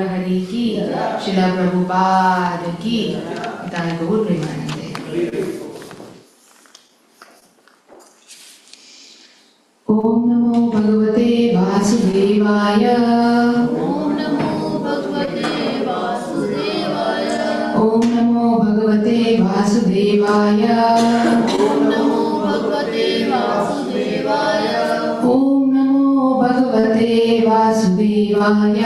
हरि की, श्रील प्रभुपाद की, पिता गौर प्रेमानंद। ओम नमो भगवते वासुदेवाय। ओम नमो भगवते वासुदेवाय। ओम नमो भगवते वासुदेवाय। ओम नमो भगवते वासुदेवाय। ओम नमो भगवते वासुदेवाय।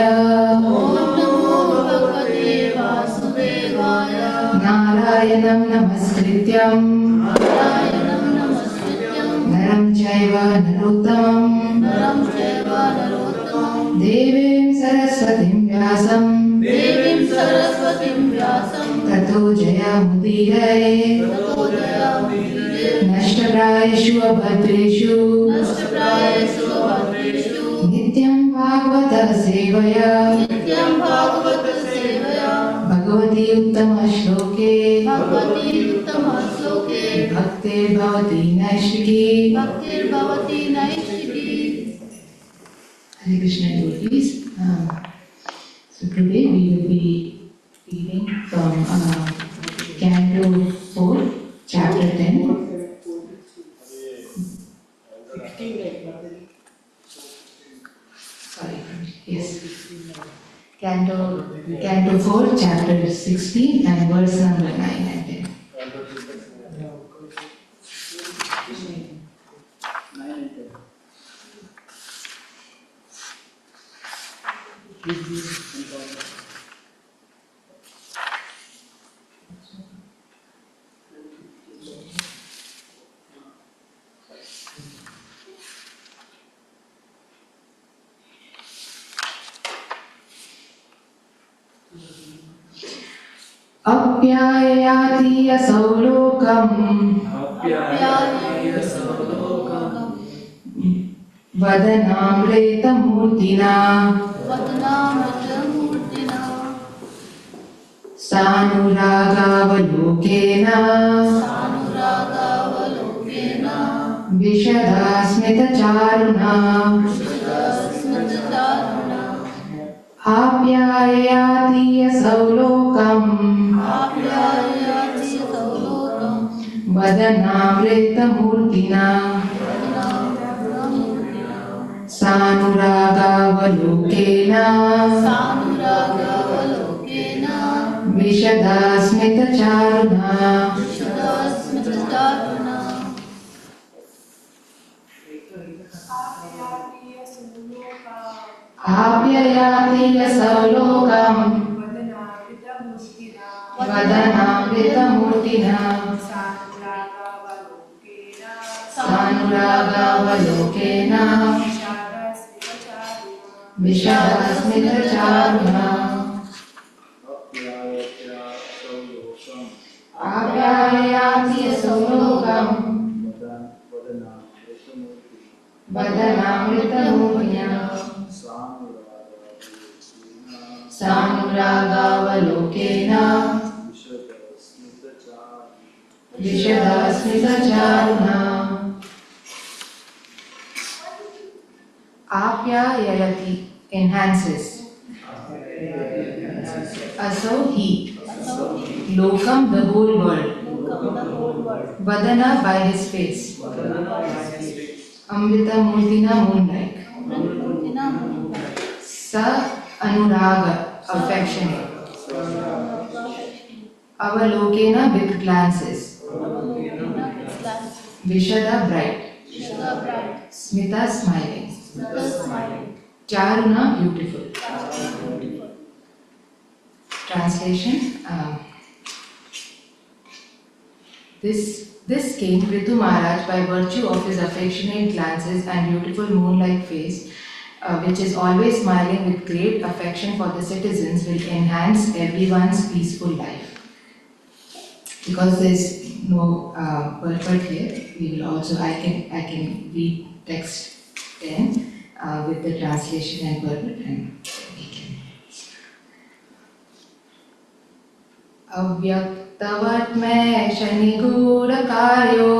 ओम नमो भगवते वासुदेवाय। नारायणं नमस्कृत्यं नारायणं नमस्कृत्यं नरं चैव नरोत्तमं नरं चैव नरोत्तमं देवीं सरस्वतीं व्यासं देवीं सरस्वतीं व्यासं ततो जयमुदीरये ततो जयमुदीरये। नष्टप्रायेषु अभद्रेषु नष्टप्रायेषु अभद्रेषु नित्यं भागवत सेवया नित्यं भागवत सेवया Bhagwati उत्तमश्लोके Bhagwati उत्तमश्लोके भक्तिर्भवति नैष्ठिकी। भक्तिर्भवति नैष्ठिकी। Hare Krishna devotees. So today we will be reading from Canto 4, Chapter 10. Sorry, yes. Canto 4, Chapter 16 and verse number 9 and 10. अप्याययाति असौ लोकम् वदनामृतमूर्तिना वदनामृतमूर्तिना सानुरागावलोकेन सानुरागावलोकेन विशदास्मितचारुणा स्मृतचारुणा आप्याययाति असौ लोकम् आप्याययाति असौ लोकम् वदनामृतमूर्तिना सानुरागावलोकेन सानुरागावलोकेन विशदास्मितचारुणा विशदास्मितचारुणा आप्याययाति असौ लोकम् वदनामृतमूर्तिना सानुरागावलोकेन विशदास्मितचारुणा आप्याययाति असौ लोकम् वदनामृतमूर्तिना सानुरागावलोकेन विशदास्मितचारुणा आप्याययति enhances. Asau he, lokam the whole world, vadana by his face, amrita murtina moonlight, sa anuraga affectionate, avalokena with glances, vishada bright, smita smiling, charuna beautiful. Translation. This king Ritu Maharaj, by virtue of his affectionate glances and beautiful moon-like face, which is always smiling with great affection for the citizens, will enhance everyone's peaceful life. Because there is no purport here, we will also I can read text 10 with the translation and purport, and we can. अव्यक्तवत्मय शनिगूढकार्यो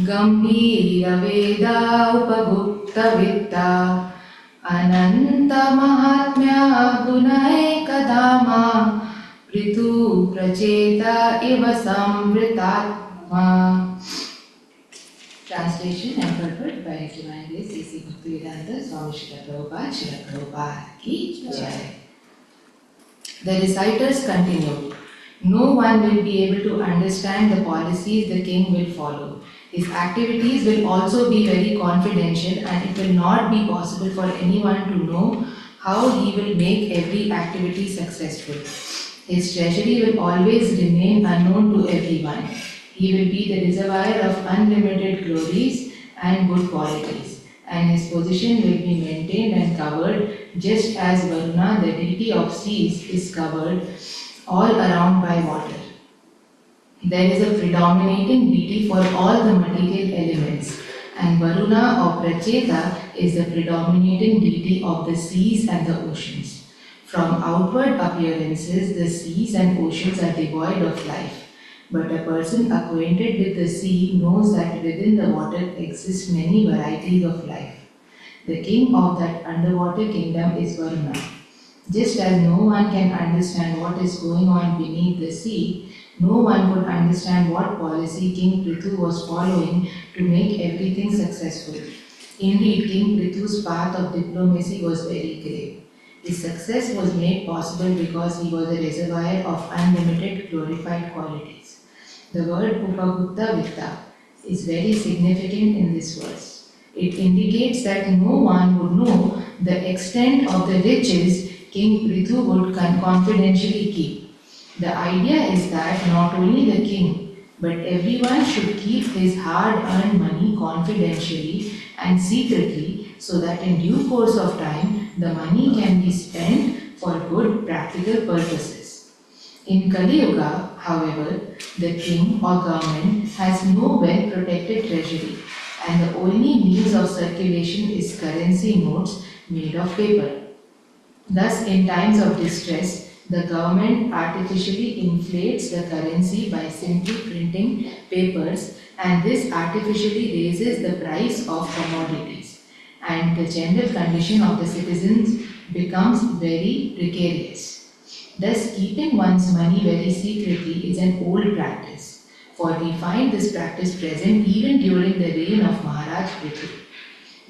गम्भीरवेदा उपगुप्तवित्ता अनन्तमहात्म्या गुणैक Kadama Pritu Pracheta Iva Samritatma. Translation and purport by His Divine Grace A.C. Bhaktivedanta Swami Srila Prabhupada Ki Jai. The reciters continue. No one will be able to understand the policies the king will follow. His activities will also be very confidential, and it will not be possible for anyone to know how he will make every activity successful. His treasury will always remain unknown to everyone. He will be the reservoir of unlimited glories and good qualities, and his position will be maintained and covered just as Varuna, the deity of seas, is covered all around by water. There is a predominating deity for all the material elements, and Varuna or Pracheta is the predominating deity of the seas and the oceans. From outward appearances, the seas and oceans are devoid of life. But a person acquainted with the sea knows that within the water exist many varieties of life. The king of that underwater kingdom is Varuna. Just as no one can understand what is going on beneath the sea, no one could understand what policy King Prithu was following to make everything successful. Indeed, King Prithu's path of diplomacy was very great. His success was made possible because he was a reservoir of unlimited glorified qualities. The word Upagupta Vitta is very significant in this verse. It indicates that no one would know the extent of the riches King Prithu would confidentially keep. The idea is that not only the king, but everyone should keep his hard-earned money confidentially and secretly, so that in due course of time, the money can be spent for good practical purposes. In Kali Yuga, however, the king or government has no well-protected treasury, and the only means of circulation is currency notes made of paper. Thus, in times of distress, the government artificially inflates the currency by simply printing papers, and this artificially raises the price of commodities, and the general condition of the citizens becomes very precarious. Thus, keeping one's money very secretly is an old practice, for we find this practice present even during the reign of Maharaj Prithu.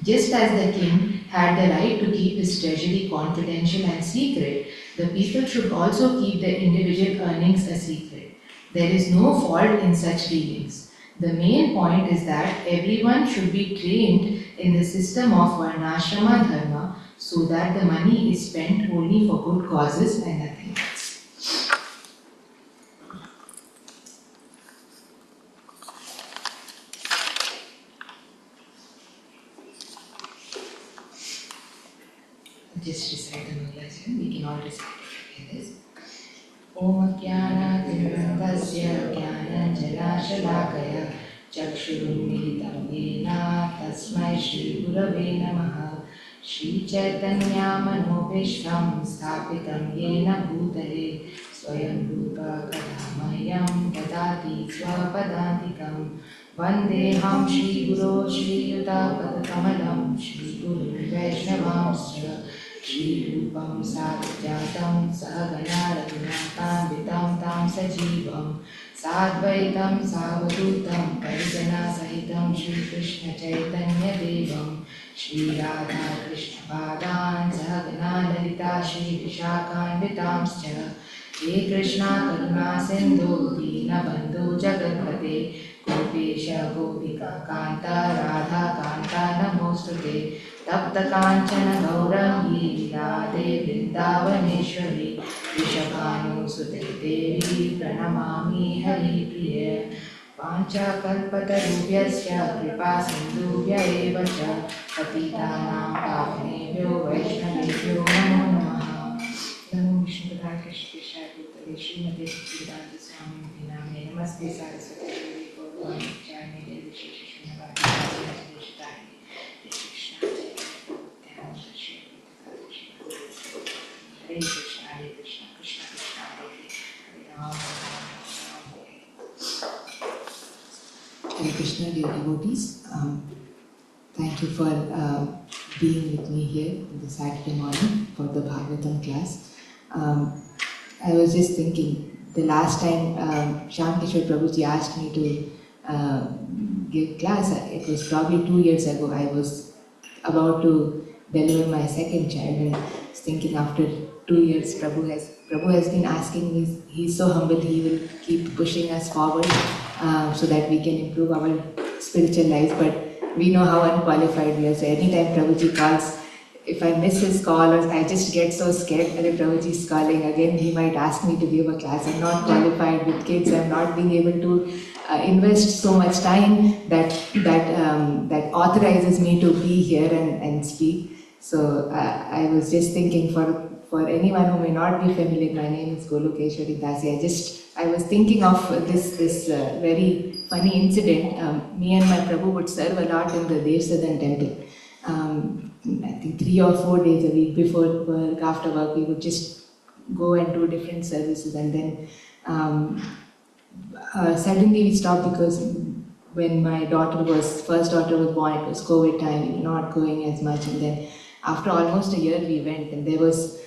Just as the king had the right to keep his treasury confidential and secret, the people should also keep their individual earnings a secret. There is no fault in such dealings. The main point is that everyone should be trained in the system of Varnashrama Dharma so that the money is spent only for good causes and nothing else. Just recite the Mangalachan. We can all recite it together. Om Jnana-Tirandasya Jnana-Jalakaya Chakshurunmilitam Yena Tasmai Shri Gurave Namaha Shri Chaitanya Manobishram Sthapitam Yena Bhutale Swayam Rupa Kadamayam Dadati Swapadantikam Vandeham Shri Guru Shri Yuta Padakamalam Shri Guru Vaishnavamscha Shri Rupam Sadhjatam Sahagana Raghunatam Vitam Tam Sajivam Sadvaitam Savadutam Parijana Sahitam Shri Krishna Chaitanya Devam Shri Radha Krishna Padan Sahagana Lalita Shri Vishakan Vitamscha He Krishna Karuna Sindhu Dina Bandhu Jagatpate Gopesha Gopika Kanta Radha Kanta Namostute Tapta Kanchana Gaurangi Radhe Vrindavaneshwari Vishakanu Sute Devi Pranamami Hari Priya Pancha Kalpatarubhyasya Kripa Sindhubhya Eva Cha Patitanam Pavanebhyo Vaishnavebhyo Namo Namaha Namo Vishnu Padaya Krishna Krishna Bhutale Srimate Bhaktivedanta Swami Name Namaste Saraswati Devi Gaurani Jayane Devi Shri Krishna Bhakti Shri Hare Krishna, Hare Krishna, Krishna Krishna, Hare Hare, Hare Krishna, dear devotees. Thank you for being with me here in the Saturday morning for the Bhagavatam class. I was just thinking, the last time Shyam Kishore Prabhuji asked me to give class, it was probably 2 years ago. I was about to deliver my second child, and I was thinking after 2 years, Prabhu has been asking me. He's so humble. He will keep pushing us forward so that we can improve our spiritual lives. But we know how unqualified we are. So anytime Prabhuji calls, if I miss his call or I just get so scared that if Prabhuji is calling again, he might ask me to give a class. I'm not qualified with kids. I'm not being able to invest so much time that authorizes me to be here and speak. So I was just thinking, for anyone who may not be familiar, my name is Golokeshwari Dasi. I was thinking of this very funny incident. Me and my Prabhu would serve a lot in the Dev temple. I think 3 or 4 days a week, before work, after work, we would just go and do different services, and then suddenly we stopped because when my first daughter was born, it was COVID time, we were not going as much, and then after almost a year we went, and there was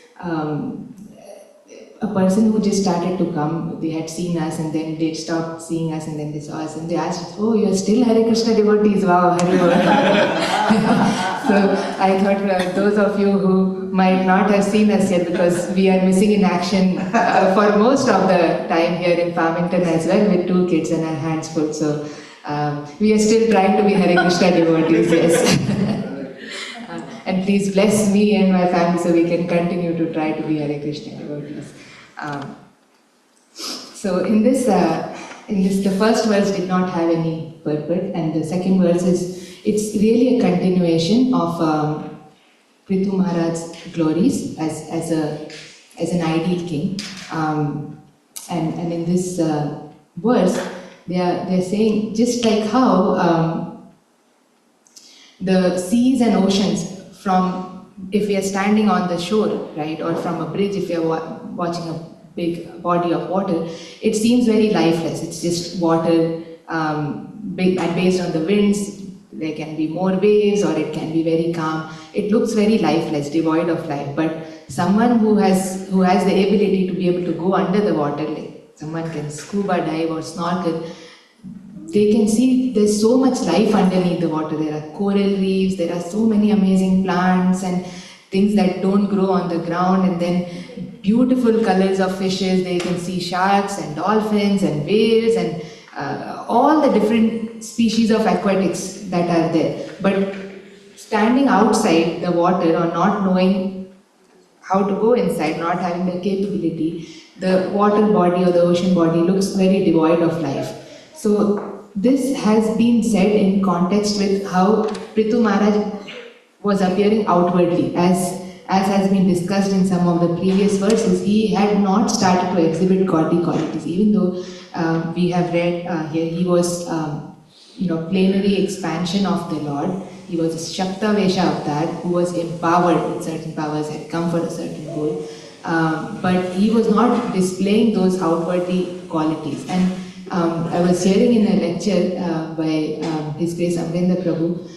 a person who just started to come. They had seen us and then they stopped seeing us, and then they saw us and they asked, "Oh, you're still Hare Krishna devotees, wow, Hare." So I thought those of you who might not have seen us yet, because we are missing in action for most of the time here in Farmington as well, with 2 kids and our hands full. So we are still trying to be Hare Krishna devotees, yes. And please bless me and my family so we can continue to try to be Hare Krishna devotees. So in this, the first verse did not have any purport, and the second verse it's really a continuation of Prithu Maharaj's glories as an ideal king. And in this verse, they're saying, just like how the seas and oceans, if we are standing on the shore, right, or from a bridge, if we are watching a big body of water, it seems very lifeless. It's just water, big, and based on the winds, there can be more waves or it can be very calm. It looks very lifeless, devoid of life. But someone who has the ability to be able to go under the water, like someone can scuba dive or snorkel, they can see there's so much life underneath the water. There are coral reefs, there are so many amazing plants and things that don't grow on the ground, and then beautiful colors of fishes. They can see sharks and dolphins and whales and all the different species of aquatics that are there. But standing outside the water or not knowing how to go inside, not having the capability, the water body or the ocean body looks very devoid of life. So this has been said in context with how Prithu Maharaj was appearing outwardly. As has been discussed in some of the previous verses, he had not started to exhibit godly qualities, even though we have read here he was plenary expansion of the Lord. He was a Shakta Vesha avatar who was empowered with certain powers, had come for a certain goal, but he was not displaying those outwardly qualities. And I was hearing in a lecture by His Grace Amrendra Prabhu,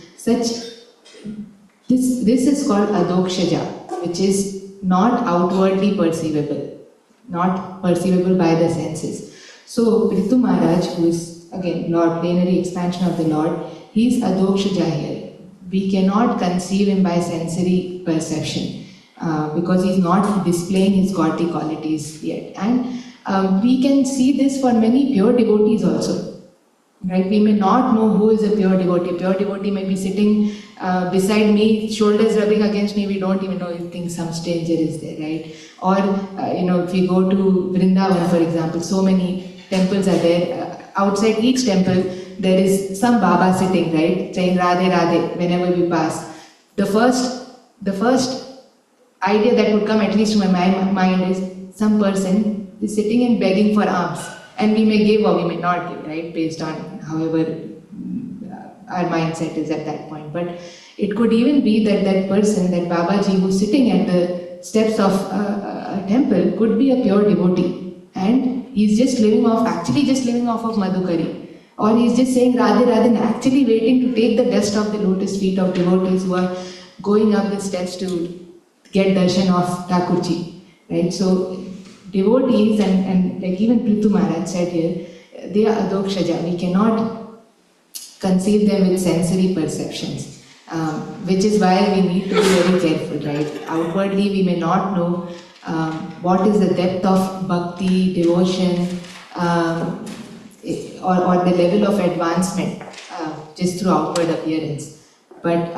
this is called adokshaja, which is not outwardly perceivable, not perceivable by the senses. So Prithu Maharaj, who is again Lord, plenary expansion of the Lord, he is adokshaja here. We cannot conceive him by sensory perception because he is not displaying his godly qualities yet. And we can see this for many pure devotees also. Right? We may not know who is a pure devotee. Pure devotee may be sitting beside me, shoulders rubbing against me. We don't even know if think some stranger is there, right? Or if we go to Vrindavan, for example, so many temples are there. Outside each temple, there is some Baba sitting, right, saying Radhe Radhe whenever we pass. The first idea that would come, at least to my mind, is some person is sitting and begging for alms. And we may give or we may not give, right, based on however our mindset is at that point. But it could even be that person, that Babaji who's sitting at the steps of a temple could be a pure devotee. And he's actually just living off of Madhukari. Or he's just saying Radhe Radhe and actually waiting to take the dust of the lotus feet of devotees who are going up the steps to get darshan of Thakurji. right? So devotees and like even Prithu Maharaj said here, they are adokshaja. We cannot conceive them with sensory perceptions, which is why we need to be very careful, right? Outwardly, we may not know what is the depth of bhakti, devotion, or the level of advancement just through outward appearance. But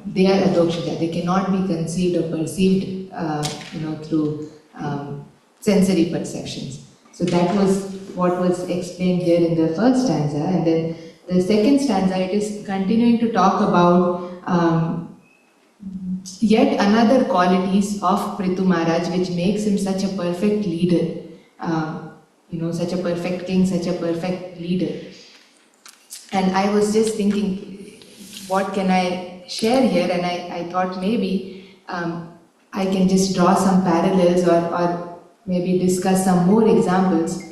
they are adokshaja. They cannot be conceived or perceived, through sensory perceptions. So that was what was explained here in the first stanza, and then the second stanza, it is continuing to talk about yet another qualities of Prithu Maharaj which makes him such a perfect leader, such a perfect king, such a perfect leader. And I was just thinking, what can I share here? And I thought maybe I can just draw some parallels or maybe discuss some more examples,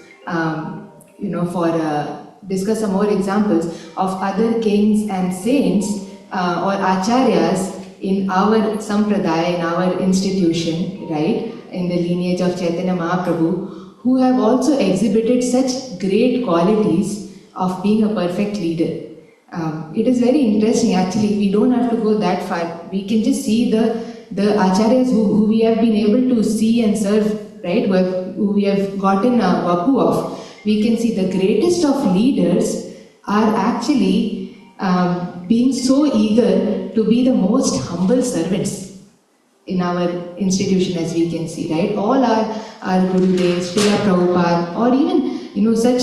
discuss some more examples of other kings and saints or acharyas in our sampradaya, in our institution, right, in the lineage of Chaitanya Mahaprabhu, who have also exhibited such great qualities of being a perfect leader. It is very interesting actually. We don't have to go that far. We can just see the acharyas who we have been able to see and serve, right, who we have gotten a vapu of. We can see the greatest of leaders are actually being so eager to be the most humble servants in our institution, as we can see, right? All our Gurudevs, Srila Prabhupada, or even, such,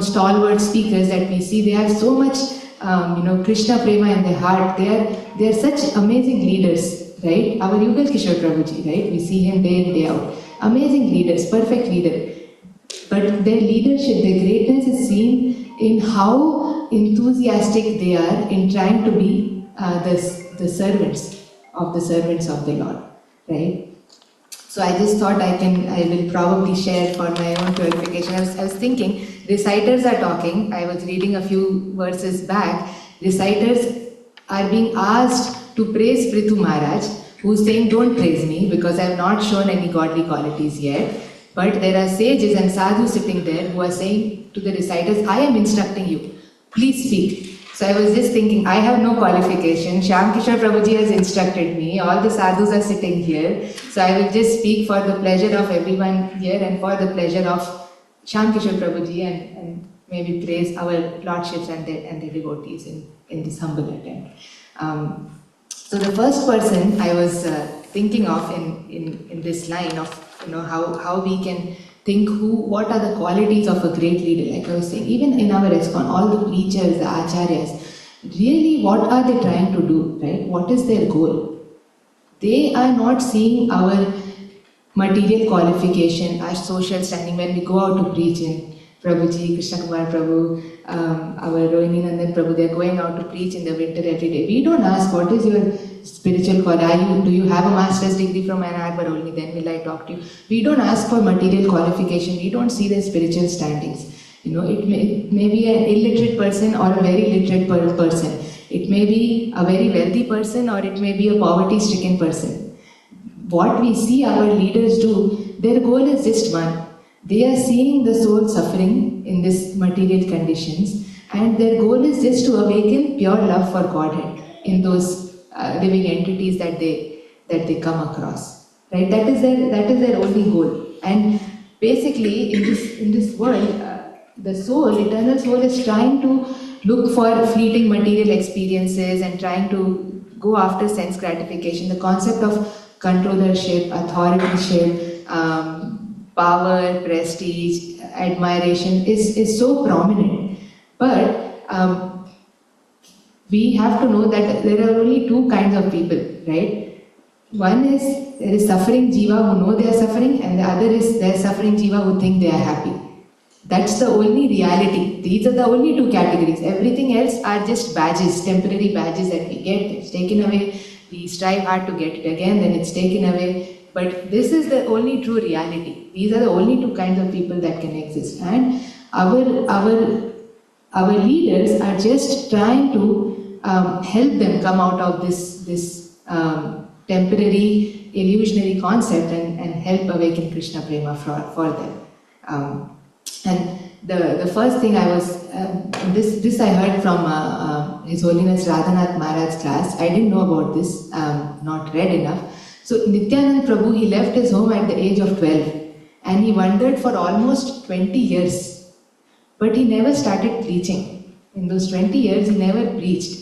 stalwart speakers that we see, they have so much, Krishna Prema in their heart. They are such amazing leaders, right? Our Golokeshwari Prabhuji, right? We see him day in, day out. Amazing leaders, perfect leader. But their leadership, their greatness is seen in how enthusiastic they are in trying to be the servants of the Lord, right? So I just thought I will probably share for my own purification. I was thinking, reciters are talking. I was reading a few verses back. Reciters are being asked to praise Prithu Maharaj, who's saying, don't praise me because I have not shown any godly qualities yet. But there are sages and sadhus sitting there who are saying to the reciters, I am instructing you, please speak. So I was just thinking, I have no qualification. Shyam Kishore Prabhuji has instructed me. All the sadhus are sitting here. So I will just speak for the pleasure of everyone here and for the pleasure of Shyam Kishore Prabhuji and maybe praise our lordships and the devotees in this humble attempt. So the first person I was thinking of in this line of how we can think what are the qualities of a great leader. Like I was saying, even in our ISKCON, all the preachers, the acharyas, really what are they trying to do, right? What is their goal? They are not seeing our material qualification, our social standing when we go out to preach in Prabhuji, Krishna Kumar Prabhu, our Rohini Nandan Prabhu, they are going out to preach in the winter every day. We don't ask what is your spiritual quality, do you have a master's degree from Ann Arbor, only then will I talk to you. We don't ask for material qualification, we don't see their spiritual standings. It may be an illiterate person or a very literate person. It may be a very wealthy person or it may be a poverty-stricken person. What we see our leaders do, their goal is just one. They are seeing the soul suffering in this material conditions, and their goal is just to awaken pure love for Godhead in those living entities that they come across. Right? That is their only goal. And basically, in this world, the soul, eternal soul, is trying to look for fleeting material experiences and trying to go after sense gratification. The concept of controllership, authorship, power, prestige, admiration is so prominent. But we have to know that there are only two kinds of people, right? One is, there is suffering jiva who know they are suffering, and the other is there suffering jiva who think they are happy. That's the only reality. These are the only two categories. Everything else are just badges, temporary badges that we get. It's taken away. We strive hard to get it again, then it's taken away. But this is the only true reality. These are the only two kinds of people that can exist. And our leaders are just trying to help them come out of this temporary, illusionary concept and help awaken Krishna Prema for them. And the first thing I was, this I heard from His Holiness Radhanath Maharaj's class. I didn't know about this, not read enough. So Nityanand Prabhu, he left his home at the age of 12 and he wandered for almost 20 years. But he never started preaching. In those 20 years, he never preached.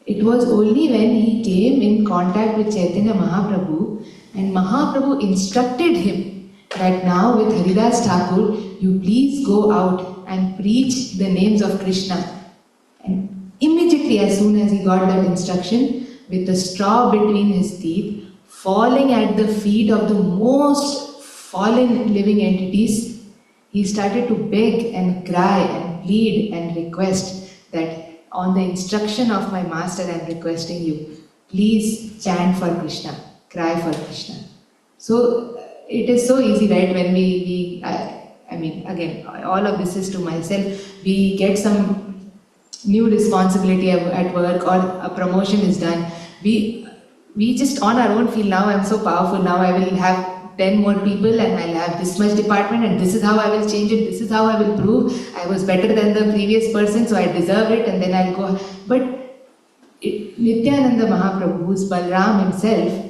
It was only when he came in contact with Chaitanya Mahaprabhu and Mahaprabhu instructed him that now with Haridas Thakur, you please go out and preach the names of Krishna. And immediately as soon as he got that instruction, with a straw between his teeth, falling at the feet of the most fallen living entities, he started to beg and cry and plead and request that on the instruction of my master I am requesting you, please chant for Krishna, cry for Krishna. So it is so easy, right, when I mean, again, all of this is to myself, we get some new responsibility at work or a promotion is done, we just on our own feel, now I'm so powerful, now I will have 10 more people and I'll have this much department and this is how I will change it, this is how I will prove I was better than the previous person, so I deserve it and then I'll go. But Nityananda Mahaprabhu, who's Balram himself,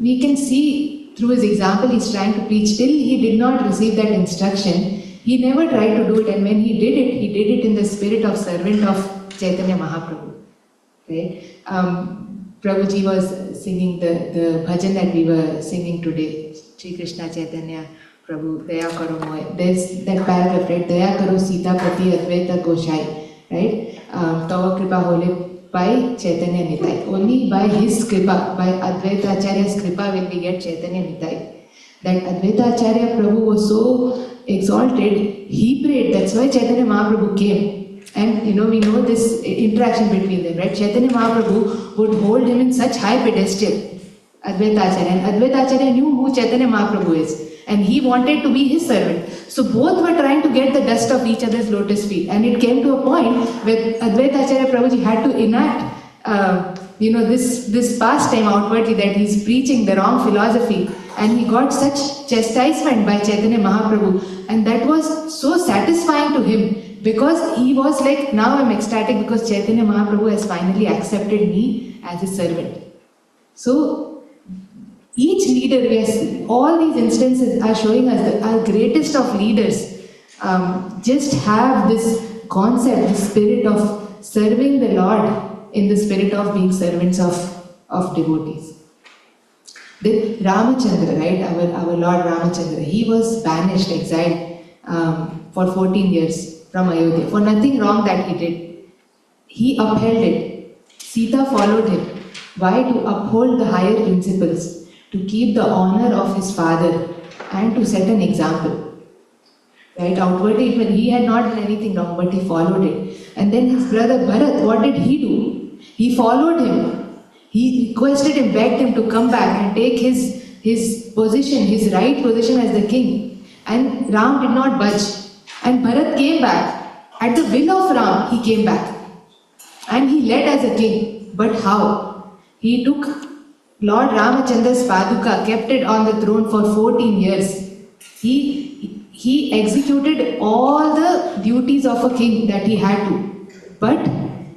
we can see through his example he's trying to preach. Till he did not receive that instruction, he never tried to do it, and when he did it in the spirit of servant of Chaitanya Mahaprabhu. Right? Prabhuji was singing the bhajan that we were singing today, Shri Krishna Chaitanya Prabhu, Daya Karo Moy. There's that paragraph, right? Daya Karo Sita Pati Advaita Goshai, right? Tava Kripa Hole by Chaitanya Nitai. Only by his Kripa, by Advaita Acharya's Kripa will we get Chaitanya Nitai. That Advaita Acharya Prabhu was so exalted, he prayed, that's why Chaitanya Mahaprabhu came. And we know this interaction between them, right? Chaitanya Mahaprabhu would hold him in such high pedestal, Advaita Acharya. And Advaita Acharya knew who Chaitanya Mahaprabhu is. And he wanted to be his servant. So both were trying to get the dust of each other's lotus feet. And it came to a point where Advaita Acharya Prabhuji had to enact, this pastime outwardly that he's preaching the wrong philosophy. And he got such chastisement by Chaitanya Mahaprabhu. And that was so satisfying to him. Because he was like, now I'm ecstatic because Chaitanya Mahaprabhu has finally accepted me as his servant. So, each leader, yes, all these instances are showing us that our greatest of leaders just have this concept, this spirit of serving the Lord in the spirit of being servants of devotees. The Ramachandra, right, our Lord Ramachandra, he was banished, exiled for 14 years. From Ayodhya, for nothing wrong that he did. He upheld it. Sita followed him. Why? To uphold the higher principles, to keep the honor of his father and to set an example. Right? Outwardly, he had not done anything wrong, but he followed it. And then his brother Bharat, what did he do? He followed him. He requested him, begged him to come back and take his position, his right position as the king. And Ram did not budge. And Bharat came back. At the will of Ram, he came back. And he led as a king. But how? He took Lord Ramachandra's Paduka, kept it on the throne for 14 years. He executed all the duties of a king that he had to. But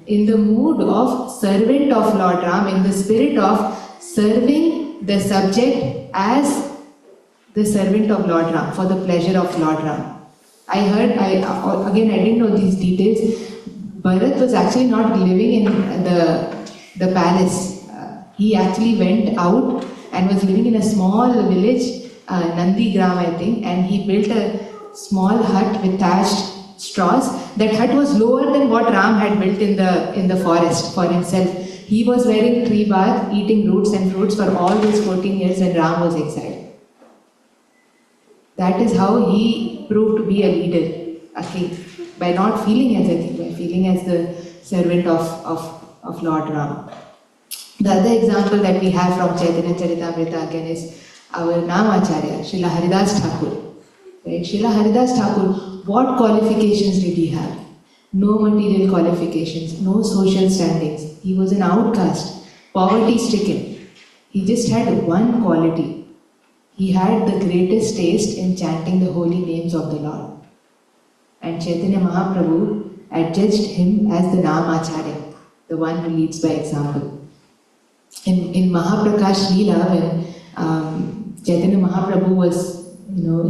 in the mood of servant of Lord Ram, in the spirit of serving the subject as the servant of Lord Ram, for the pleasure of Lord Ram. I didn't know these details. Bharat was actually not living in the palace. He actually went out and was living in a small village, Nandi Gram, I think, and he built a small hut with thatched straws. That hut was lower than what Ram had built in the forest for himself. He was wearing tree bark, eating roots and fruits for all these 14 years when Ram was exiled. That is how he proved to be a leader, a king, by not feeling as a king, by feeling as the servant of Lord Ram. The other example that we have from Chaitanya Charitamrita again is our Namacharya, Srila Haridas Thakur. Right? Srila Haridas Thakur, what qualifications did he have? No material qualifications, no social standings. He was an outcast, poverty stricken. He just had one quality. He had the greatest taste in chanting the holy names of the Lord. And Chaitanya Mahaprabhu adjudged him as the Namacharya, the one who leads by example. In Mahaprakash Leela, when Chaitanya Mahaprabhu was,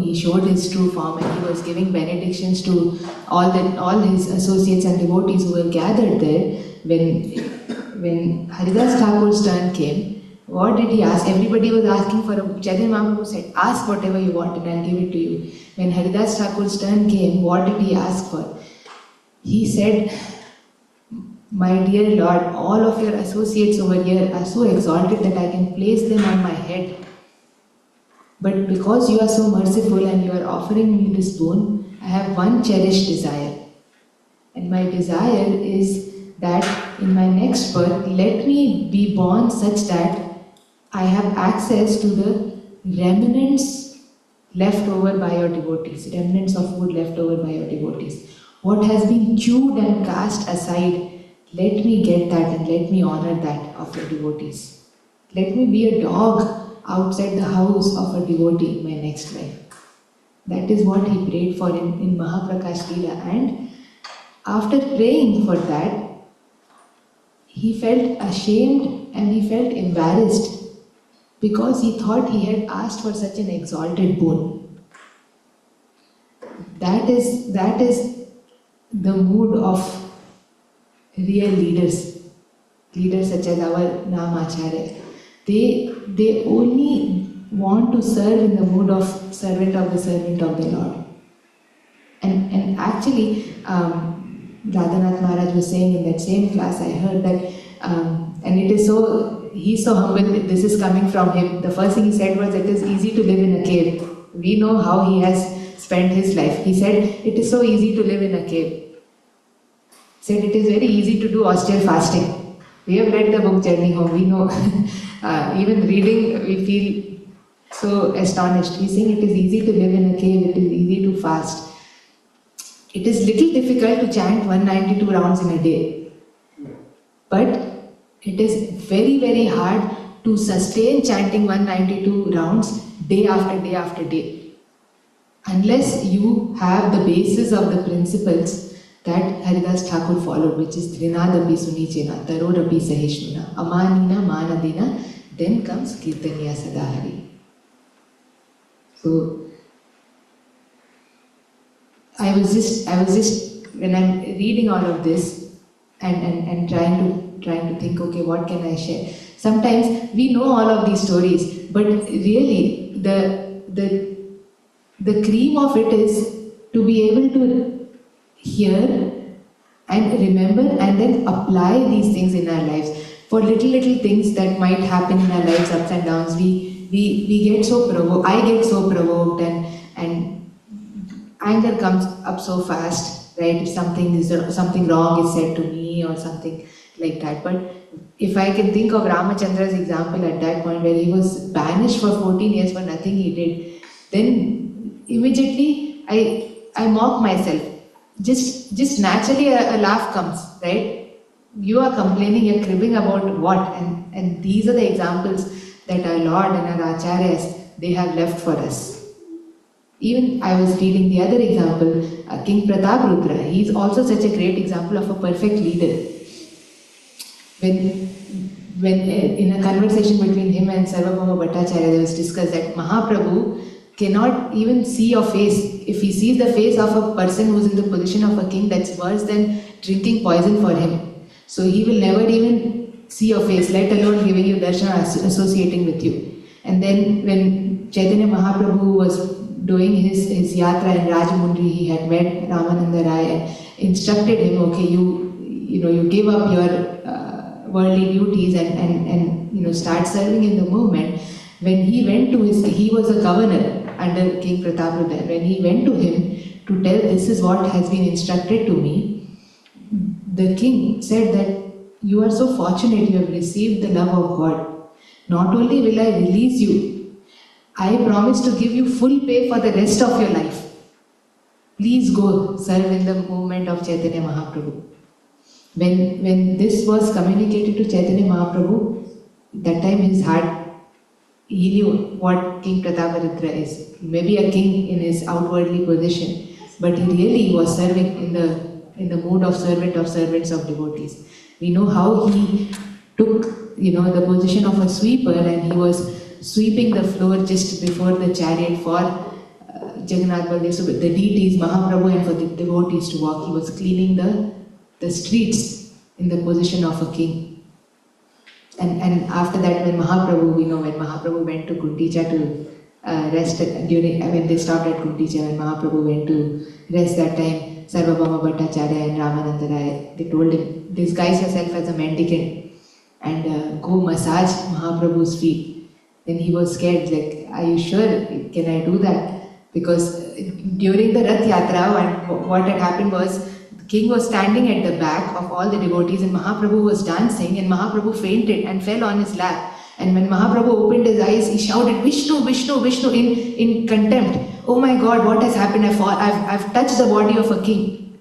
he showed his true form and he was giving benedictions to all his associates and devotees who were gathered there. When Haridas Thakur's turn came, what did he ask? Everybody was asking for Chaitanya Mahaprabhu said, ask whatever you want and I'll give it to you. When Haridas Thakur's turn came, what did he ask for? He said, my dear Lord, all of your associates over here are so exalted that I can place them on my head. But because you are so merciful and you are offering me this boon, I have one cherished desire. And my desire is that in my next birth, let me be born such that I have access to the remnants left over by your devotees, remnants of food left over by your devotees. What has been chewed and cast aside, let me get that and let me honor that of your devotees. Let me be a dog outside the house of a devotee in my next life. That is what he prayed for in Mahaprakash Leela. And after praying for that, he felt ashamed and he felt embarrassed because he thought he had asked for such an exalted boon. That is the mood of real leaders such as our Namacharya. They only want to serve in the mood of servant of the Lord. And actually, Radhanath Maharaj was saying in that same class, I heard that, and he's so humble, this is coming from him. The first thing he said was, it is easy to live in a cave. We know how he has spent his life. He said, it is so easy to live in a cave. He said, it is very easy to do austere fasting. We have read the book Journey Home, we know. Even reading, we feel so astonished. He's saying it is easy to live in a cave, it is easy to fast. It is little difficult to chant 192 rounds in a day. But it is very, very hard to sustain chanting 192 rounds day after day after day. Unless you have the basis of the principles that Haridas Thakur followed, which is Trinadapi Sunichena, Tarodapi Sahishnuna, Amanina Manadina, then comes Kirtaniya Sadahari. So, I was just when I'm reading all of this and trying to think, okay, what can I share? Sometimes we know all of these stories, but really the cream of it is to be able to hear and remember and then apply these things in our lives. For little things that might happen in our lives, ups and downs, we get so provoked. I get so provoked and anger comes up so fast, right? If something wrong is said to me or something like that. But if I can think of Ramachandra's example at that point where he was banished for 14 years for nothing he did, then immediately I mock myself. Just naturally a laugh comes, right? You are complaining, you're cribbing about what? And these are the examples that our Lord and our Acharyas, they have left for us. Even I was reading the other example, King Prataprudra. He is also such a great example of a perfect leader. When in a conversation between him and Sarvabhauma Bhattacharya, there was discussed that Mahaprabhu cannot even see your face. If he sees the face of a person who is in the position of a king, that's worse than drinking poison for him. So he will never even see your face, let alone giving you darshan, associating with you. And then when Chaitanya Mahaprabhu was doing his yatra in Rajamundri, he had met Ramananda Rai and instructed him, okay, you give up your worldly duties and start serving in the movement. When he went he was a governor under King Prataprudra. When he went to him to tell, this is what has been instructed to me, the king said that you are so fortunate, you have received the love of God. Not only will I release you, I promise to give you full pay for the rest of your life. Please go serve in the movement of Chaitanya Mahaprabhu. When this was communicated to Chaitanya Mahaprabhu, that time his heart he knew what King Prataparudra is. Maybe a king in his outwardly position, but he really was serving in the mood of servants of devotees. We know how he took, the position of a sweeper, and he was sweeping the floor just before the chariot for Jagannath Baldev, so the deities, Mahaprabhu, and for the devotees to walk. He was cleaning the streets in the position of a king. And after that, when Mahaprabhu went to Kunticha to rest when they stopped at Kunticha, when Mahaprabhu went to rest that time, Sarvabhauma Bhattacharya and Ramananda Rai, they told him, disguise yourself as a mendicant and go massage Mahaprabhu's feet. Then he was scared, like, are you sure? Can I do that? Because during the Rath Yatra, what had happened was, the king was standing at the back of all the devotees and Mahaprabhu was dancing, and Mahaprabhu fainted and fell on his lap. And when Mahaprabhu opened his eyes, he shouted, Vishnu, Vishnu, Vishnu, in contempt. Oh my God, what has happened? I've touched the body of a king.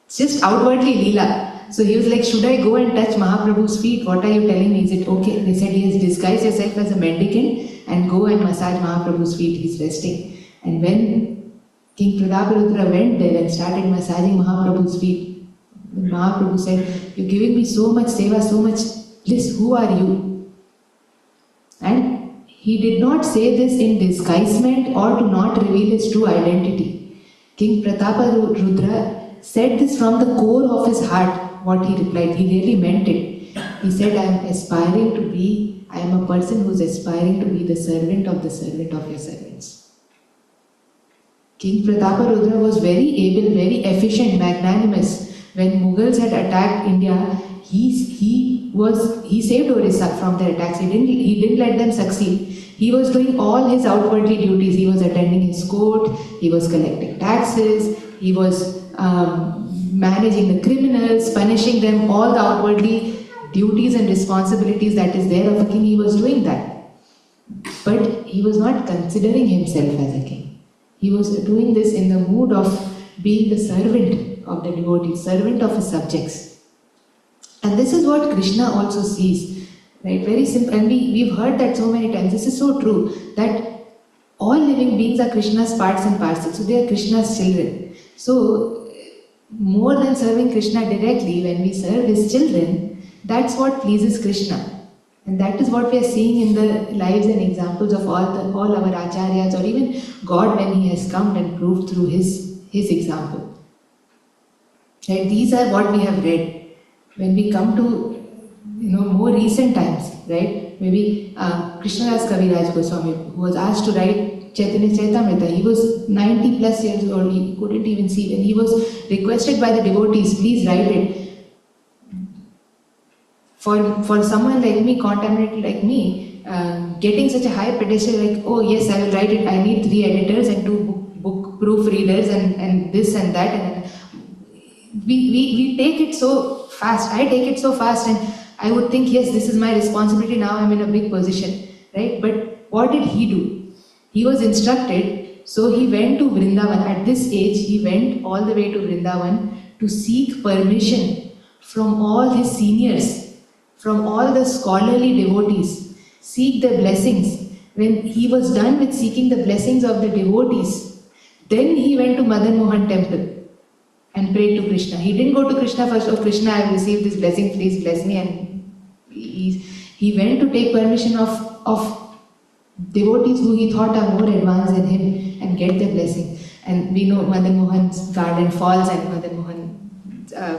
It's just outwardly Leela. So he was like, should I go and touch Mahaprabhu's feet? What are you telling me? Is it okay? They said, yes, disguise yourself as a mendicant and go and massage Mahaprabhu's feet. He's resting. And when King Prataparudra went there and started massaging Mahaprabhu's feet, Mahaprabhu said, you're giving me so much seva, so much bliss. Who are you? And he did not say this in disguisement or to not reveal his true identity. King Prataparudra said this from the core of his heart, what he replied. He really meant it. He said, I am a person who is aspiring to be the servant of your servants. King Prataparudra was very able, very efficient, magnanimous. When Mughals had attacked India, he saved Orissa from their attacks. He didn't let them succeed. He was doing all his outwardly duties. He was attending his court, he was collecting taxes, he was managing the criminals, punishing them, all the outwardly duties and responsibilities that is there of a king. He was doing that. But he was not considering himself as a king. He was doing this in the mood of being the servant of the devotee, servant of his subjects. And this is what Krishna also sees, right? Very simple. And we've heard that so many times. This is so true, that all living beings are Krishna's parts and parcels. So they are Krishna's children. So more than serving Krishna directly, when we serve his children, that's what pleases Krishna. And that is what we are seeing in the lives and examples of all our acharyas, or even God when he has come and proved through his example. Right? These are what we have read. When we come to more recent times, right? Maybe Krishnadas Kaviraj Goswami, who was asked to write Chaitanya Charitamrita, he was 90 plus years old, he couldn't even see. When he was requested by the devotees, please write it. For someone like me, contaminated like me, getting such a high pedestal, like, oh yes, I will write it, I need 3 editors and 2 book proofreaders and this and that, and we take it so fast. I take it so fast, and I would think, yes, this is my responsibility, now I'm in a big position, right? But what did he do? He was instructed, so he went to Vrindavan. At this age, he went all the way to Vrindavan to seek permission from all his seniors, from all the scholarly devotees, seek their blessings. When he was done with seeking the blessings of the devotees, then he went to Madan Mohan temple and prayed to Krishna. He didn't go to Krishna first, oh Krishna, I have received this blessing, please bless me. And he went to take permission of devotees who he thought are more advanced than him and get their blessing. And we know Madan Mohan's garland falls, and Madan Mohan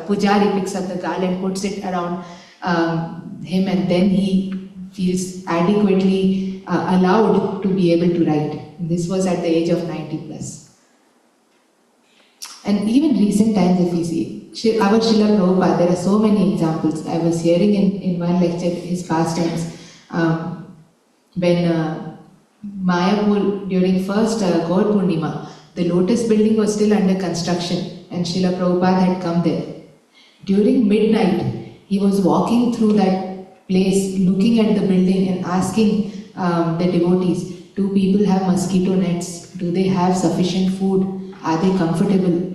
Pujari picks up the garland, puts it around him, and then he feels adequately allowed to be able to write. This was at the age of 90 plus. And even recent times, if we see, our Srila Prabhupada, there are so many examples. I was hearing in one lecture his pastimes, when Mayapur, during first Gaur Purnima, the Lotus building was still under construction and Srila Prabhupada had come there. During midnight, he was walking through that place, looking at the building and asking the devotees, do people have mosquito nets? Do they have sufficient food? Are they comfortable?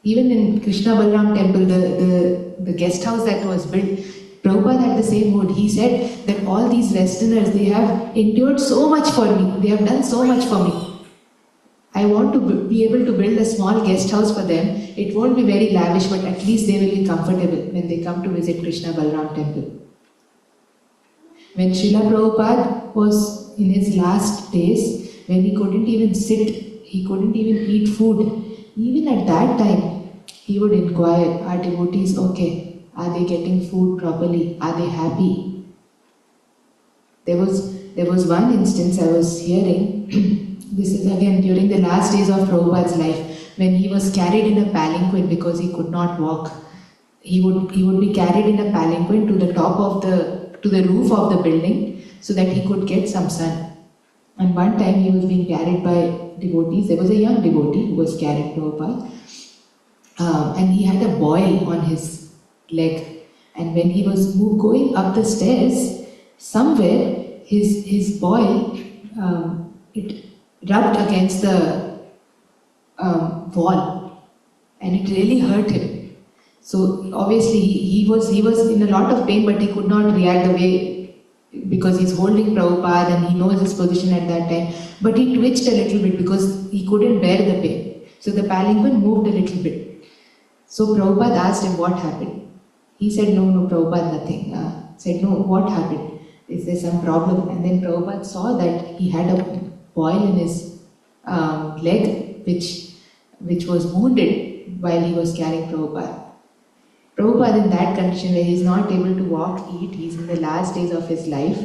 Even in Krishna Balram temple, the guest house that was built, Prabhupada had the same mood. He said that all these Westerners, they have endured so much for me. They have done so much for me. I want to be able to build a small guest house for them. It won't be very lavish, but at least they will be comfortable when they come to visit Krishna Balram temple. When Srila Prabhupada was in his last days, when he couldn't even sit, he couldn't even eat food, even at that time, he would inquire, are devotees okay? Are they getting food properly? Are they happy? There was one instance I was hearing, this is again during the last days of Prabhupada's life, when he was carried in a palanquin because he could not walk. He would be carried in a palanquin to the roof of the building so that he could get some sun. And one time he was being carried by devotees. There was a young devotee who was carrying Prabhupada, and he had a boil on his leg. And when he was going up the stairs, somewhere his boil it rubbed against the wall, and it really hurt him. So obviously he was in a lot of pain, but he could not react the way, because he's holding Prabhupada and he knows his position at that time. But he twitched a little bit because he couldn't bear the pain. So the palanquin moved a little bit. So Prabhupada asked him what happened. He said, no, Prabhupada, nothing. Said, no, what happened? Is there some problem? And then Prabhupada saw that he had a boil in his leg, which was wounded while he was carrying Prabhupada. Prabhupada in that condition where he's not able to walk, eat, he's in the last days of his life.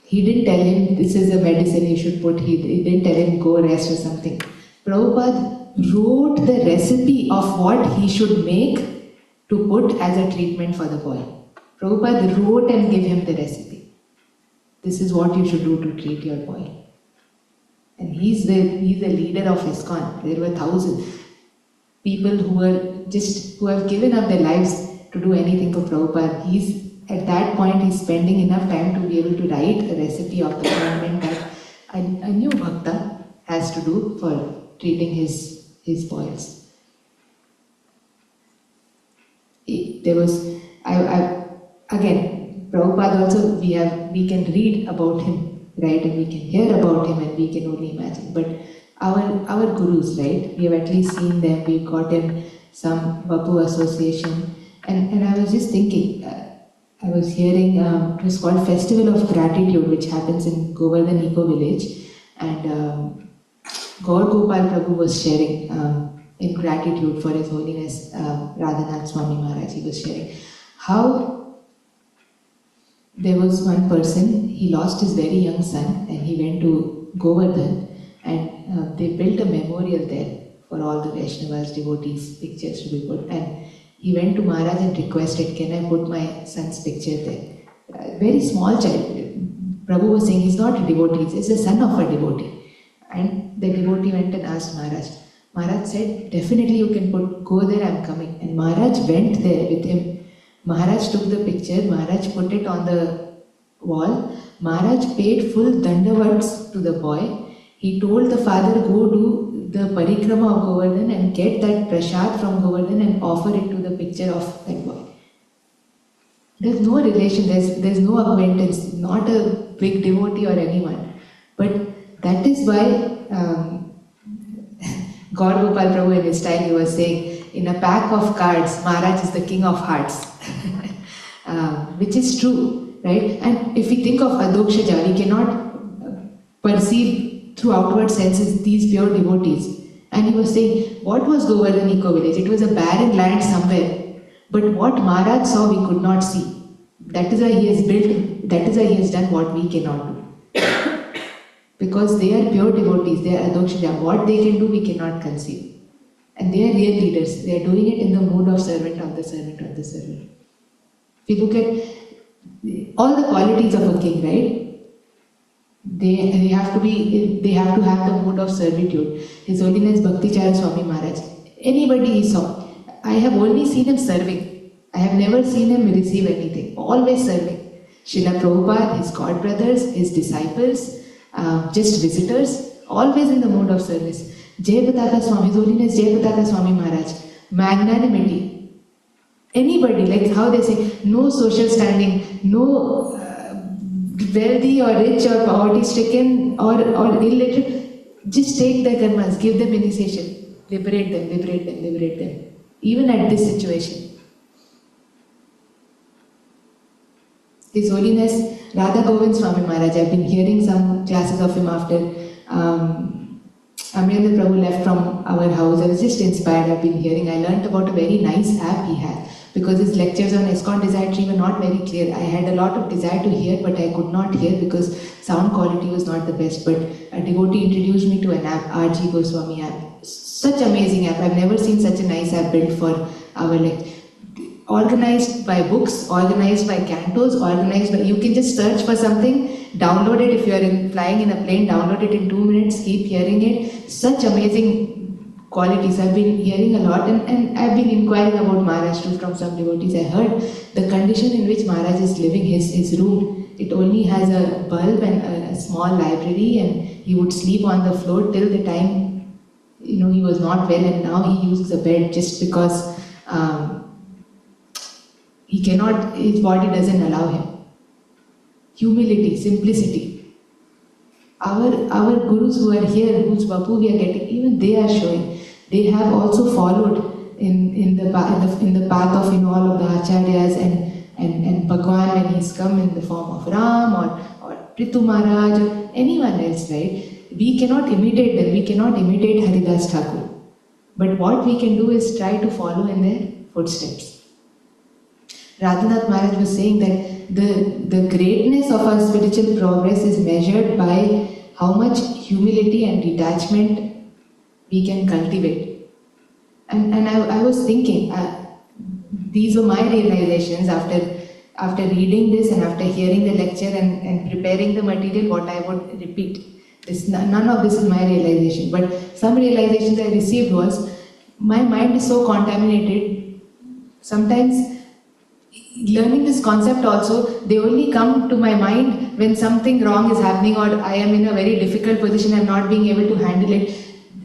He didn't tell him this is a medicine you should put, he didn't tell him go rest or something. Prabhupada wrote the recipe of what he should make to put as a treatment for the boil. Prabhupada wrote and gave him the recipe. This is what you should do to treat your boil. And he's the leader of ISKCON. There were thousands. People who have given up their lives to do anything for Prabhupada. At that point, he's spending enough time to be able to write a recipe of the ointment that a new bhakta has to do for treating his boils. Again, Prabhupada also, we can read about him, right, and we can hear about him and we can only imagine. But our gurus, right, we have at least seen them, we've gotten some Bapu association, and I was just thinking, I was hearing, it was called Festival of Gratitude, which happens in Govardhan Eco Village, and Gaur Gopal Prabhu was sharing in gratitude for His Holiness Radhanath Swami Maharaj. He was sharing how there was one person, he lost his very young son and he went to Govardhan, and they built a memorial there for all the Vaishnavas, devotees, pictures to be put. And he went to Maharaj and requested, can I put my son's picture there? A very small child. Prabhu was saying he's not a devotee, he's the son of a devotee. And the devotee went and asked Maharaj. Maharaj said, definitely you can go there, I'm coming. And Maharaj went there with him. Maharaj took the picture, Maharaj put it on the wall. Maharaj paid full dandavats to the boy. He told the father, go do the parikrama of Govardhan and get that prasad from Govardhan and offer it to the picture of that boy. There's no relation, there's no acquaintance, not a big devotee or anyone. But that is why Gaur Gopal Prabhu in his style, he was saying, in a pack of cards, Maharaj is the king of hearts. Which is true, right? And if we think of Adokshaja, we cannot perceive through outward senses these pure devotees. And he was saying, what was Govardhan Eco Village? It was a barren land somewhere. But what Maharaj saw, we could not see. That is why he has built, that is why he has done what we cannot do. Because they are pure devotees, they are Adokshaja. What they can do, we cannot conceive. And they are real leaders. They are doing it in the mood of servant of the servant of the servant. If you look at all the qualities of a king, right? They have to have the mood of servitude. His Holiness Bhaktichara Swami Maharaj. Anybody he saw, I have only seen him serving. I have never seen him receive anything. Always serving. Srila Prabhupada, his god brothers, his disciples, just visitors, always in the mood of service. Jai Pataka Swami, His Holiness Jai Pataka Swami Maharaj. Magnanimity. anybody, like how they say, no social standing, no wealthy or rich or poverty stricken or illiterate, just take their karmas, give them initiation, liberate them, liberate them, liberate them, even at this situation. His Holiness Radha Govind Swami Maharaj, I've been hearing some classes of him after Amrendra Prabhu left from our house. I was just inspired. I've been hearing. I learned about a very nice app he had, because his lectures on ISKCON Desire Tree were not very clear. I had a lot of desire to hear, but I could not hear because sound quality was not the best. But a devotee introduced me to an app, RG Goswami app. Such amazing app. I've never seen such a nice app built for our lecture. Organized by books, organized by cantos, organized by, you can just search for something, download it. If you are flying in a plane, download it in 2 minutes, keep hearing it. Such amazing qualities. I've been hearing a lot, and I've been inquiring about Maharaj too from some devotees. I heard the condition in which Maharaj is living, his room, it only has a bulb and a small library, and he would sleep on the floor till the time, he was not well, and now he uses a bed just because he cannot, his body doesn't allow him. Humility, simplicity. Our gurus who are here, whose vapu we are getting, even they are showing. They have also followed in the path of all of the acharyas and Bhagwan when he's come in the form of Ram or Prithu Maharaj or anyone else, right? We cannot imitate them. We cannot imitate Haridas Thakur. But what we can do is try to follow in their footsteps. Radhanath Maharaj was saying that the greatness of our spiritual progress is measured by how much humility and detachment we can cultivate. And I was thinking, these were my realizations after reading this and after hearing the lecture and preparing the material, what I would repeat. None of this is my realization, but some realizations I received was, my mind is so contaminated. Sometimes learning this concept also, they only come to my mind when something wrong is happening or I am in a very difficult position, I'm not being able to handle it.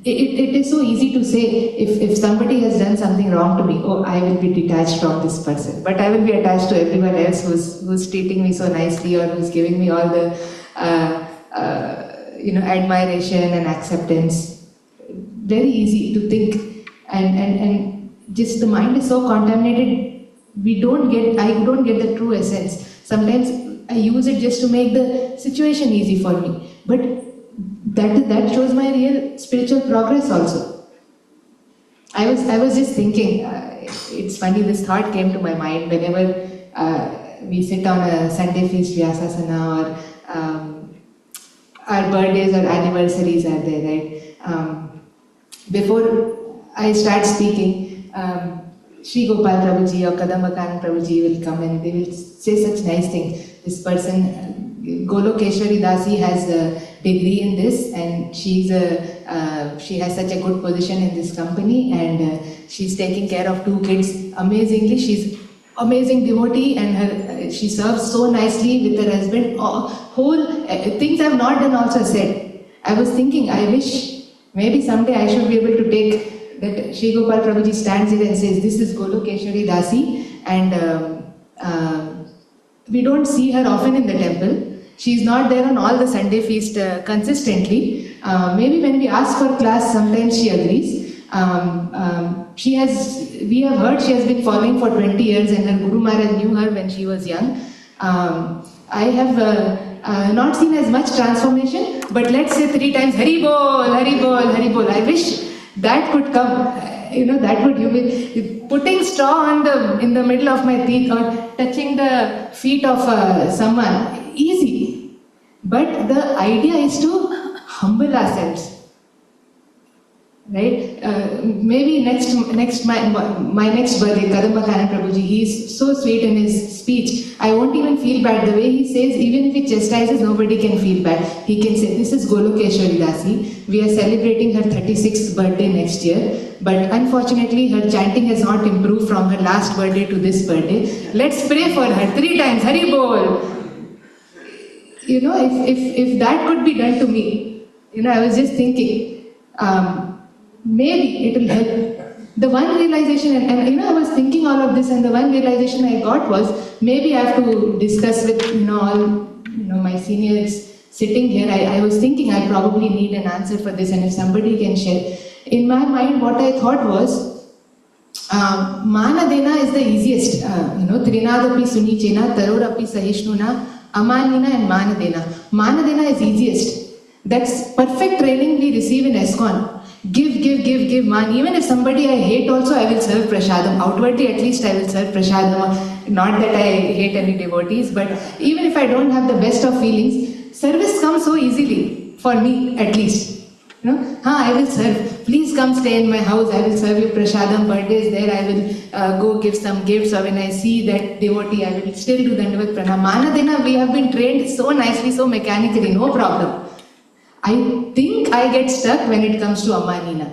It is so easy to say, if somebody has done something wrong to me, oh, I will be detached from this person. But I will be attached to everyone else who's treating me so nicely or who's giving me all the admiration and acceptance. Very easy to think, and just the mind is so contaminated. I don't get the true essence. Sometimes I use it just to make the situation easy for me. But that shows my real spiritual progress also. I was just thinking, it's funny, this thought came to my mind whenever we sit on a Sunday feast Vyasasana or our birthdays or anniversaries are there, right? Before I start speaking, Sri Gopal Prabhuji or Kadambakaran Prabhuji will come and they will say such nice things. This person, Golokeshwari Dasi, has a degree in this, and she has such a good position in this company, and she's taking care of 2 kids amazingly. She's amazing devotee, and she serves so nicely with her husband. Whole things I've not done also said. I was thinking, I wish maybe someday I should be able to take that Sri Gopal Prabhuji stands here and says, this is Golokeshwari Dasi, and we don't see her often in the temple. She's not there on all the Sunday feast consistently. Maybe when we ask for class, sometimes she agrees. We have heard she has been following for 20 years and her Guru Maharaj knew her when she was young. I have not seen as much transformation, but let's say 3 times, Hari Bol, Hari Bol, Hari Bol. I wish that could come, that would humiliate. Putting straw in the middle of my teeth or touching the feet of someone, easy. But the idea is to humble ourselves. Right? Maybe my next birthday, Kadambakaran Prabhuji, he's so sweet in his speech. I won't even feel bad. The way he says, even if he chastises, nobody can feel bad. He can say, this is Golokeshwari Dasi. We are celebrating her 36th birthday next year. But unfortunately, her chanting has not improved from her last birthday to this birthday. Let's pray for her 3 times. Hari Bol. If that could be done to me, I was just thinking, maybe it will help. the one realization, and I was thinking all of this, and the one realization I got was maybe I have to discuss with all my seniors sitting here. I was thinking I probably need an answer for this, and if somebody can share. In my mind, what I thought was, Manadena is the easiest. Trinadapi Sunichena, Tarorapi Sahishnuna, Amanina and Manadena. Manadena is easiest. That's perfect training we receive in ISKCON. Give, man. Even if somebody I hate also, I will serve Prashadam. Outwardly, at least I will serve Prashadam. Not that I hate any devotees, but even if I don't have the best of feelings, service comes so easily, for me at least. I will serve. Please come stay in my house. I will serve you Prashadam. Birthdays there. I will go give some gifts. Or when I see that devotee, I will still do Dandavat Pranam. Manadena, we have been trained so nicely, so mechanically, no problem. I think I get stuck when it comes to Amanina.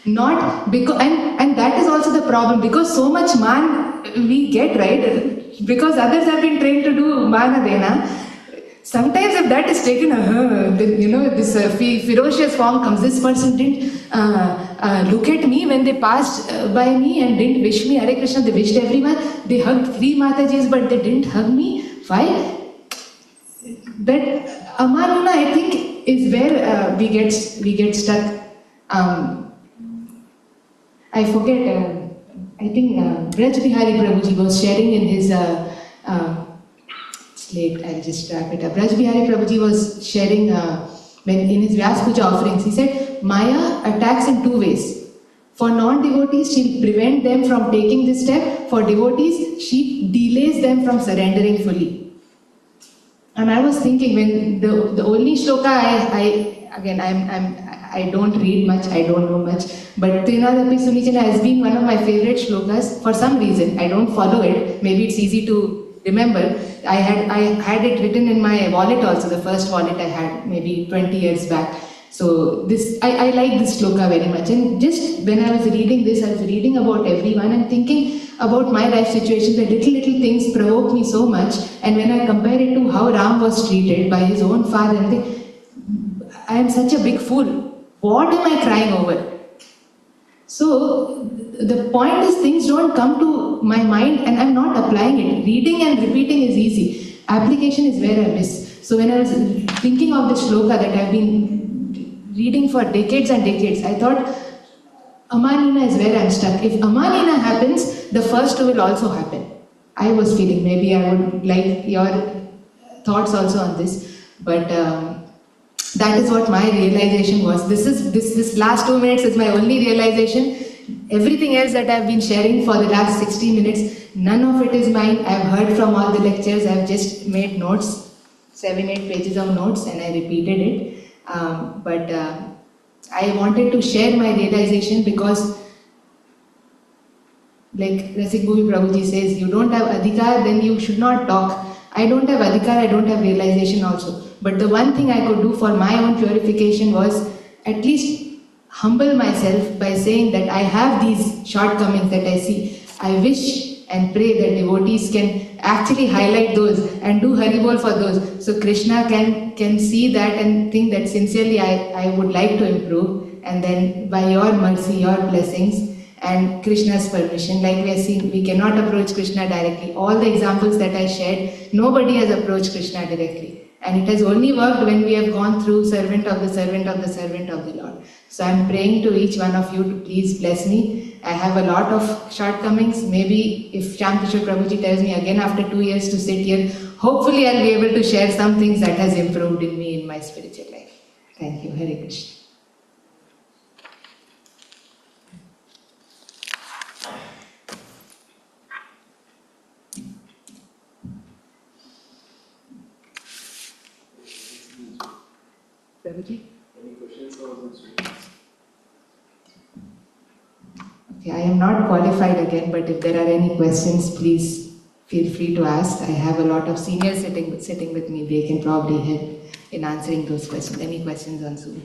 Not because, and that is also the problem, because so much man we get, right? Because others have been trained to do Manadena. Sometimes if that is taken, this ferocious form comes. This person didn't look at me when they passed by me and didn't wish me Hare Krishna. They wished everyone. They hugged 3 Matajis, but they didn't hug me. Why? That Amanuna, I think, is where we get stuck. I forget. I think Braj Bihari Prabhuji was sharing in his. Late, I'll just wrap it up. Braj Bihari Prabhuji was sharing when in his Vyas Puja offerings. He said, Maya attacks in 2 ways. For non-devotees, she'll prevent them from taking this step. For devotees, she delays them from surrendering fully. And I was thinking, when the only shloka I don't read much, I don't know much, but Trinadapi Sunichana has been one of my favorite shlokas for some reason. I don't follow it. Maybe it's easy to remember. I had it written in my wallet also, the first wallet I had maybe 20 years back. So this I like this shloka very much. And just when I was reading this, I was reading about everyone and thinking about my life situation. The little things provoke me so much. And when I compare it to how Ram was treated by his own father, I think, I am such a big fool. What am I crying over? So the point is, things don't come to my mind and I'm not applying it. Reading and repeating is easy. Application is where I miss. So when I was thinking of the shloka that I've been reading for decades and decades, I thought Amanina is where I'm stuck. If Amanina happens, the first 2 will also happen. I was feeling, maybe I would like your thoughts also on this, but that is what my realization was. This last 2 minutes is my only realization. Everything else that I've been sharing for the last 60 minutes, none of it is mine. I've heard from all the lectures. I've just made notes, 7-8 pages of notes, and I repeated it. But I wanted to share my realization because, like Rasik Bhuvi Prabhuji says, you don't have adhikar, then you should not talk. I don't have adhikar, I don't have realization also. But the one thing I could do for my own purification was at least humble myself by saying that I have these shortcomings that I see. I wish and pray that devotees can actually highlight those and do Haribol for those. So Krishna can see that and think that sincerely I would like to improve. And then by your mercy, your blessings, and Krishna's permission, like we are seeing, we cannot approach Krishna directly. All the examples that I shared, nobody has approached Krishna directly. And it has only worked when we have gone through servant of the servant of the servant of the Lord. So I am praying to each one of you to please bless me. I have a lot of shortcomings. Maybe if Shyam Kishore Prabhuji tells me again after 2 years to sit here, hopefully I'll be able to share some things that has improved in me in my spiritual life. Thank you. Hare Krishna. Prabhuji? Any questions for us? Okay, I am not qualified again, but if there are any questions, please feel free to ask. I have a lot of seniors sitting with me. They can probably help in answering those questions. Any questions on Zoom?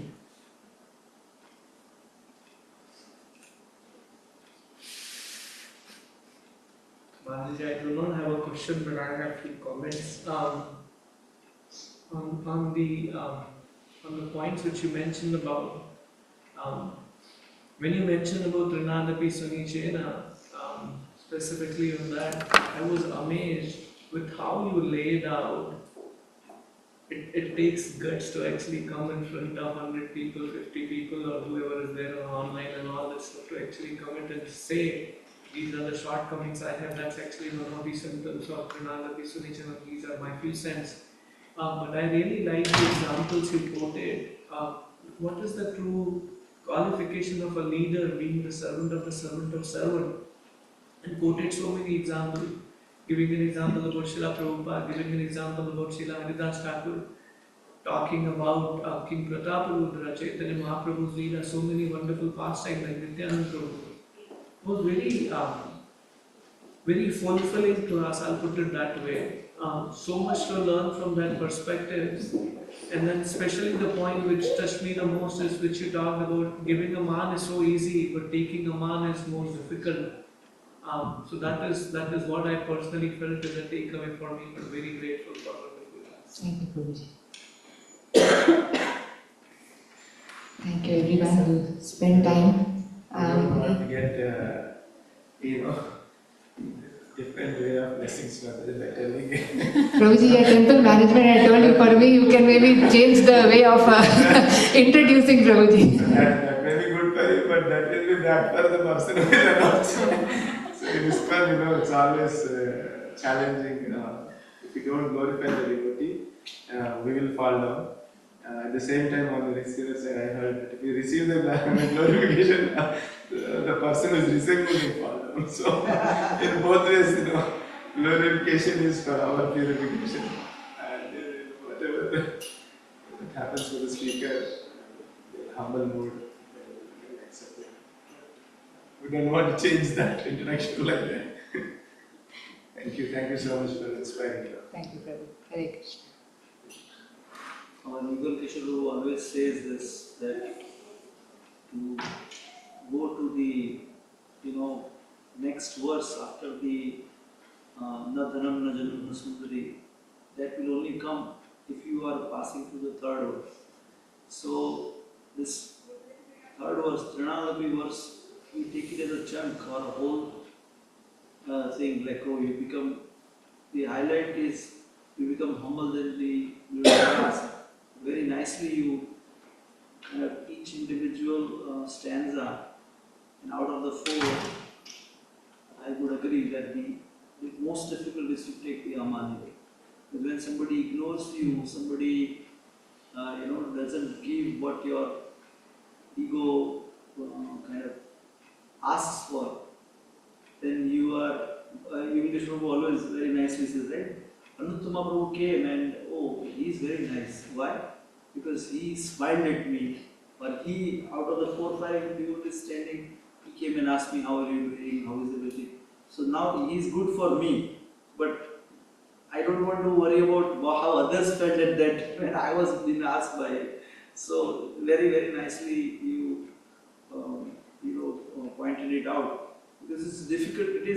Mataji, I do not have a question, but I have few comments. On the points which you mentioned about when you mentioned about Trinadapi Sunichena, specifically on that, I was amazed with how you laid out. It takes guts to actually come in front of 100 people, 50 people, or whoever is there online and all this stuff to actually come in and say, these are the shortcomings I have. That's actually one of the symptoms of Pranadapi Sunichana. These are my few cents. But I really like the examples you quoted. What is the true qualification of a leader being the servant of the servant of servant? And quoted so many examples, giving an example about Srila Prabhupada, giving an example about Srila Haridas Thakur, talking about King Prataparudra, Chaitanya Mahaprabhu's Leela, so many wonderful pastimes like Nityananda Prabhu. It was very fulfilling to us, I'll put it that way. So much to learn from that perspective. And then especially the point which touched me the most is which you talked about, giving a man is so easy, but taking a man is more difficult. So that is what I personally felt is a takeaway for me, but very grateful for wonderful class. Thank you, Prabhuji. Thank you everyone who spent time. I don't want to get, different way of blessings rather than telling it. Prabhuji, your temple management, I told you, for me, you can maybe change the way of introducing Prabhuji. That may be good for you, but that will be bad for the person who is announcing. So in ISKCON, it's always challenging. If you don't glorify the devotee, we will fall down. At the same time, on the receiver side, I heard that if you receive the glorification, the person who is receiving will fall down. So, in both ways, glorification is for our purification. And whatever that happens with the speaker, humble mood, accept it. We don't want to change that introduction like that. Thank you so much for inspiring. Thank you, Prabhu. Hare Krishna. Golokeshwari always says this, that to go to the next verse after the na dhanam na janam na sundari, that will only come if you are passing through the third verse. So this third verse, Trinadapi verse, you take it as a chunk or a whole thing, like you become, the highlight is you become humble, then the class. Very nicely you have each individual stanza, and out of the four, I would agree that the most difficult is to take the Amani. Because when somebody ignores you, somebody doesn't give what your ego kind of asks for, then you are, English Prabhu always very nicely says, right? Anuttama Prabhu came and, oh, he is very nice. Why? Because he smiled at me. But he, out of the 4 or 5 devotees standing, he came and asked me, how are you doing? How is everything? So now he is good for me. But I don't want to worry about how others felt at that when I was being asked by it. So very, very nicely you pointed it out. Because it's difficult. It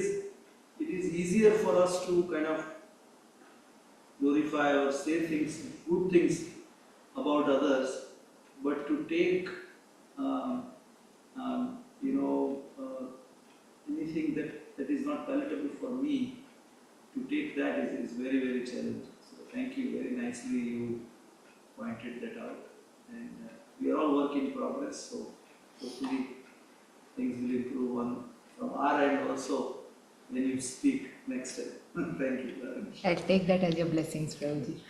is easier for us to kind of glorify or say things, good things about others, but to take anything that is not palatable for me, to take that is very, very challenging. So thank you, very nicely you pointed that out. And we are all work in progress, so hopefully things will improve from our end also when you speak next time. Thank you very much. I'll take that as your blessings, Prabhuji.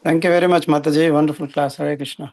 Thank you very much, Mataji. Wonderful class. Hare Krishna.